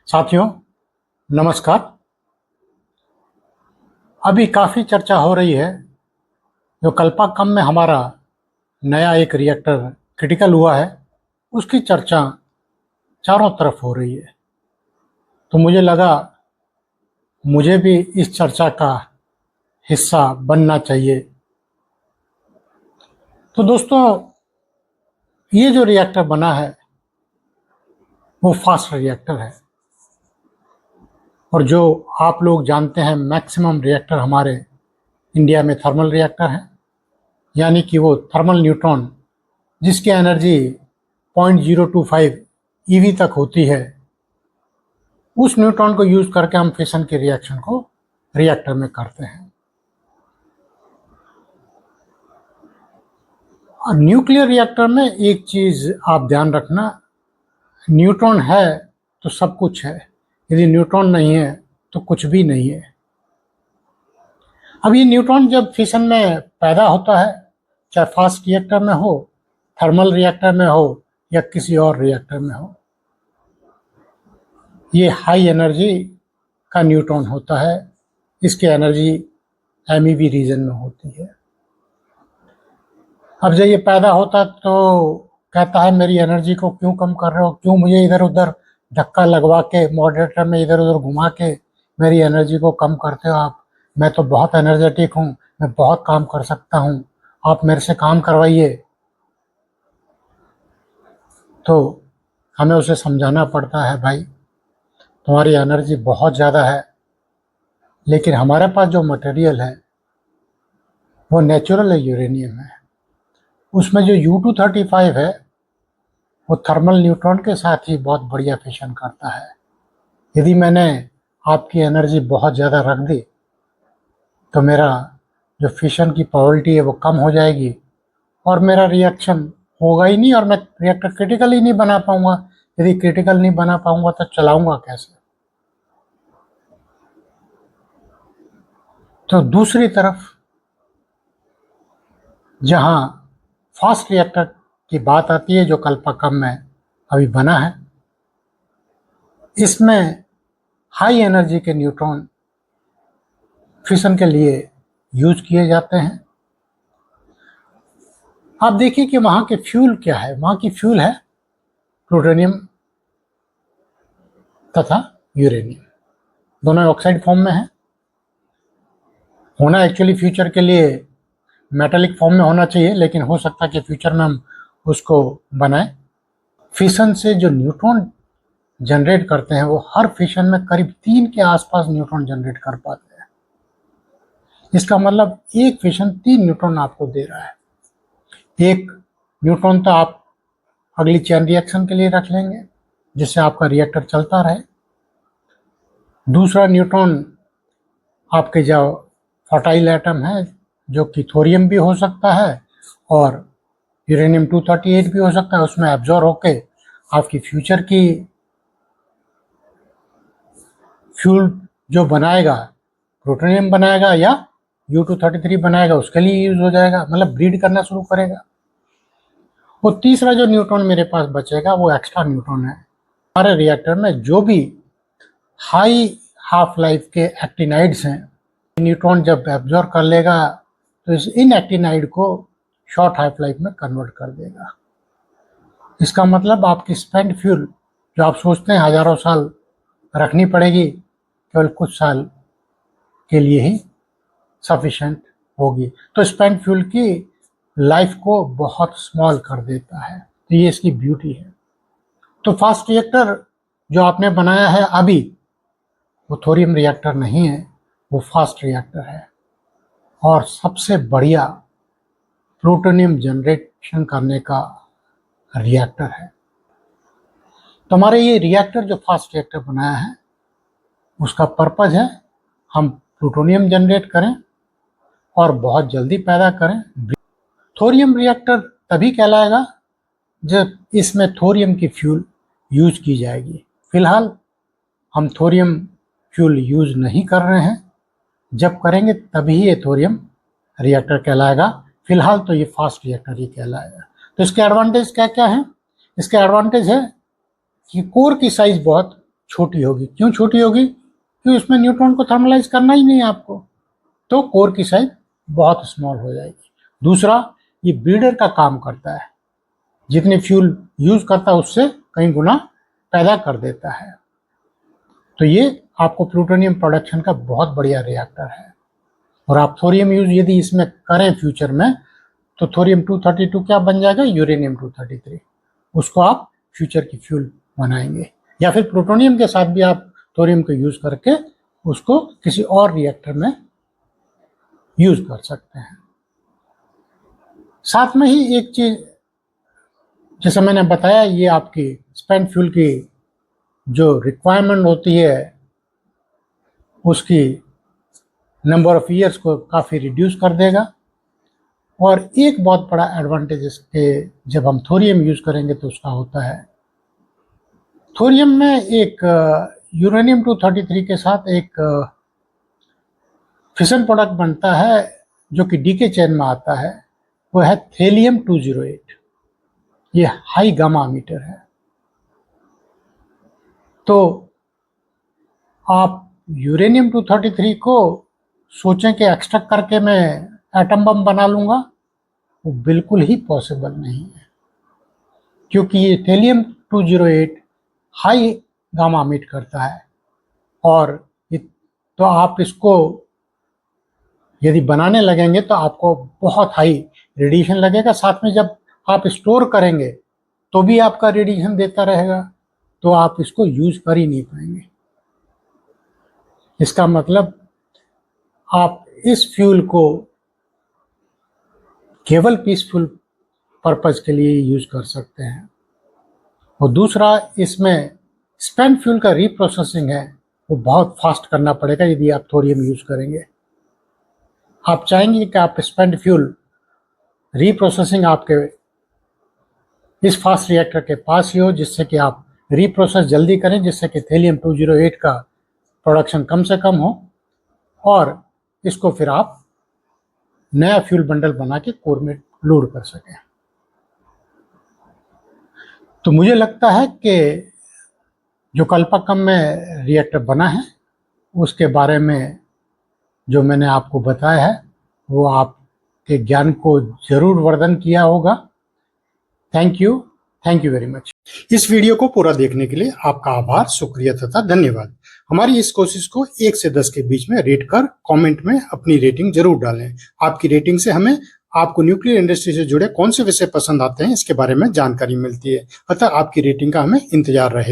साथियों नमस्कार। अभी काफ़ी चर्चा हो रही है जो कल्पाकम में हमारा नया एक रिएक्टर क्रिटिकल हुआ है, उसकी चर्चा चारों तरफ हो रही है। तो मुझे लगा मुझे भी इस चर्चा का हिस्सा बनना चाहिए। तो दोस्तों, ये जो रिएक्टर बना है वो फास्ट रिएक्टर है, और जो आप लोग जानते हैं मैक्सिमम रिएक्टर हमारे इंडिया में थर्मल रिएक्टर है, यानी कि वो थर्मल न्यूट्रॉन जिसकी एनर्जी 0.025 ईवी तक होती है, उस न्यूट्रॉन को यूज करके हम फिशन के रिएक्शन को रिएक्टर में करते हैं। और न्यूक्लियर रिएक्टर में एक चीज आप ध्यान रखना, न्यूट्रॉन है तो सब कुछ है, यदि न्यूट्रॉन नहीं है तो कुछ भी नहीं है। अब ये न्यूट्रॉन जब फिशन में पैदा होता है, चाहे फास्ट रिएक्टर में हो, थर्मल रिएक्टर में हो या किसी और रिएक्टर में हो, ये हाई एनर्जी का न्यूट्रॉन होता है। इसकी एनर्जी एमईवी रीजन में होती है। अब जब ये पैदा होता तो कहता है मेरी एनर्जी को क्यों कम कर रहे हो, क्यों मुझे इधर उधर धक्का लगवा के मॉडरेटर में इधर उधर घुमा के मेरी एनर्जी को कम करते हो आप, मैं तो बहुत एनर्जेटिक हूँ, मैं बहुत काम कर सकता हूँ, आप मेरे से काम करवाइए। तो हमें उसे समझाना पड़ता है, भाई तुम्हारी एनर्जी बहुत ज़्यादा है, लेकिन हमारे पास जो मटेरियल है वो नेचुरल यूरेनियम है। उसमें जो U-235 है वो थर्मल न्यूट्रॉन के साथ ही बहुत बढ़िया फिशन करता है। यदि मैंने आपकी एनर्जी बहुत ज़्यादा रख दी तो मेरा जो फिशन की प्रोबेबिलिटी है वो कम हो जाएगी और मेरा रिएक्शन होगा ही नहीं, और मैं रिएक्टर क्रिटिकल ही नहीं बना पाऊंगा। यदि क्रिटिकल नहीं बना पाऊंगा तो चलाऊंगा कैसे? तो दूसरी तरफ जहां फास्ट रिएक्टर की बात आती है, जो कल्पाकम में अभी बना है, इसमें हाई एनर्जी के न्यूट्रॉन फिशन के लिए यूज किए जाते हैं। आप देखिए कि वहां के फ्यूल क्या है। वहां की फ्यूल है प्लूटोनियम तथा यूरेनियम, दोनों ऑक्साइड फॉर्म में है। होना एक्चुअली फ्यूचर के लिए मेटालिक फॉर्म में होना चाहिए, लेकिन हो सकता है कि फ्यूचर में हम उसको बनाएं। फिशन से जो न्यूट्रॉन जनरेट करते हैं वो हर फिशन में करीब 3 के आसपास न्यूट्रॉन जनरेट कर पाते हैं। इसका मतलब एक फिशन 3 न्यूट्रॉन आपको दे रहा है। एक न्यूट्रॉन तो आप अगली चेन रिएक्शन के लिए रख लेंगे जिससे आपका रिएक्टर चलता रहे। दूसरा न्यूट्रॉन आपके जो फर्टाइल एटम है, जो कि थोरियम भी हो सकता है और यूरेनियम 238 भी हो सकता है, उसमें एब्जॉर्ब होके आपकी फ्यूचर की फ्यूल जो बनाएगा, प्लूटोनियम बनाएगा या U-233 बनाएगा, उसके लिए यूज हो जाएगा, मतलब ब्रीड करना शुरू करेगा। और तीसरा जो न्यूट्रॉन मेरे पास बचेगा वो एक्स्ट्रा न्यूट्रॉन है। हमारे रिएक्टर में जो भी हाई हाफ लाइफ के एक्टिनाइड्स हैं, न्यूट्रॉन जब एब्जॉर्ब कर लेगा तो इन एक्टिनाइड को शॉर्ट हाफ लाइफ में कन्वर्ट कर देगा। इसका मतलब आपकी स्पेंट फ्यूल जो आप सोचते हैं हजारों साल रखनी पड़ेगी, केवल कुछ साल के लिए ही सफिशिएंट होगी। तो स्पेंट फ्यूल की लाइफ को बहुत स्मॉल कर देता है। तो ये इसकी ब्यूटी है। तो फास्ट रिएक्टर जो आपने बनाया है अभी, वो थोरियम रिएक्टर नहीं है, वो फास्ट रिएक्टर है और सबसे बढ़िया प्लूटोनियम जनरेशन करने का रिएक्टर है। तो हमारे ये रिएक्टर जो फास्ट रिएक्टर बनाया है उसका पर्पज है हम प्लूटोनियम जनरेट करें और बहुत जल्दी पैदा करें। थोरियम रिएक्टर तभी कहलाएगा जब इसमें थोरियम की फ्यूल यूज की जाएगी। फिलहाल हम थोरियम फ्यूल यूज नहीं कर रहे हैं, जब करेंगे तभी ये थोरियम रिएक्टर कहलाएगा। फिलहाल तो ये फास्ट रिएक्टर ही कहलाएगा। तो इसके एडवांटेज क्या क्या हैं? इसके एडवांटेज है कि कोर की साइज बहुत छोटी होगी। क्यों छोटी होगी? क्योंकि उसमें न्यूट्रॉन को थर्मलाइज करना ही नहीं है आपको, तो कोर की साइज बहुत स्मॉल हो जाएगी। दूसरा, ये ब्रीडर का काम करता है, जितने फ्यूल यूज करता है उससे कई गुना पैदा कर देता है। तो ये आपको प्लूटोनियम प्रोडक्शन का बहुत बढ़िया रिएक्टर है। और आप थोरियम यूज यदि इसमें करें फ्यूचर में, तो थोरियम 232 क्या बन जाएगा? यूरेनियम 233। उसको आप फ्यूचर की फ्यूल बनाएंगे, या फिर प्लूटोनियम के साथ भी आप थोरियम को यूज करके उसको किसी और रिएक्टर में यूज कर सकते हैं। साथ में ही एक चीज, जैसे मैंने बताया, ये आपकी स्पेंट फ्यूल की जो रिक्वायरमेंट होती है उसकी नंबर ऑफ ईयर्स को काफ़ी रिड्यूस कर देगा। और एक बहुत बड़ा एडवांटेज इसके, जब हम थोरियम यूज करेंगे तो उसका होता है, थोरियम में एक यूरेनियम 233 के साथ एक फिशन प्रोडक्ट बनता है जो कि डीके चेन में आता है, वो है थेलियम 208। ये हाई गामा मीटर है। तो आप यूरेनियम 233 को सोचें कि एक्सट्रैक्ट करके मैं एटम बम बना लूंगा, वो बिल्कुल ही पॉसिबल नहीं है, क्योंकि ये थेलियम 208 हाई गामा मीट करता है। और तो आप इसको यदि बनाने लगेंगे तो आपको बहुत हाई रेडिएशन लगेगा। साथ में जब आप स्टोर करेंगे तो भी आपका रेडिएशन देता रहेगा, तो आप इसको यूज कर ही नहीं पाएंगे। इसका मतलब आप इस फ्यूल को केवल पीसफुल पर्पज के लिए यूज कर सकते हैं। और दूसरा, इसमें स्पेंट फ्यूल का रीप्रोसेसिंग है वो बहुत फास्ट करना पड़ेगा यदि आप थोरियम यूज करेंगे। आप चाहेंगे कि आप स्पेंट फ्यूल रीप्रोसेसिंग आपके इस फास्ट रिएक्टर के पास ही हो, जिससे कि आप रीप्रोसेस जल्दी करें, जिससे कि थेलियम 208 का प्रोडक्शन कम से कम हो, और इसको फिर आप नया फ्यूल बंडल बना के कोर में लोड कर सकें। तो मुझे लगता है कि जो कल्पाकम में रिएक्टर बना है उसके बारे में जो मैंने आपको बताया है वो आपके ज्ञान को जरूर वर्धन किया होगा। Thank you very much. इस वीडियो को पूरा देखने के लिए आपका आभार, शुक्रिया तथा धन्यवाद। हमारी इस कोशिश को 1 से 10 के बीच में रेट कर कमेंट में अपनी रेटिंग जरूर डालें। आपकी रेटिंग से हमें आपको न्यूक्लियर इंडस्ट्री से जुड़े कौन से विषय पसंद आते हैं इसके बारे में जानकारी मिलती है, अतः आपकी रेटिंग का हमें इंतजार रहेगा।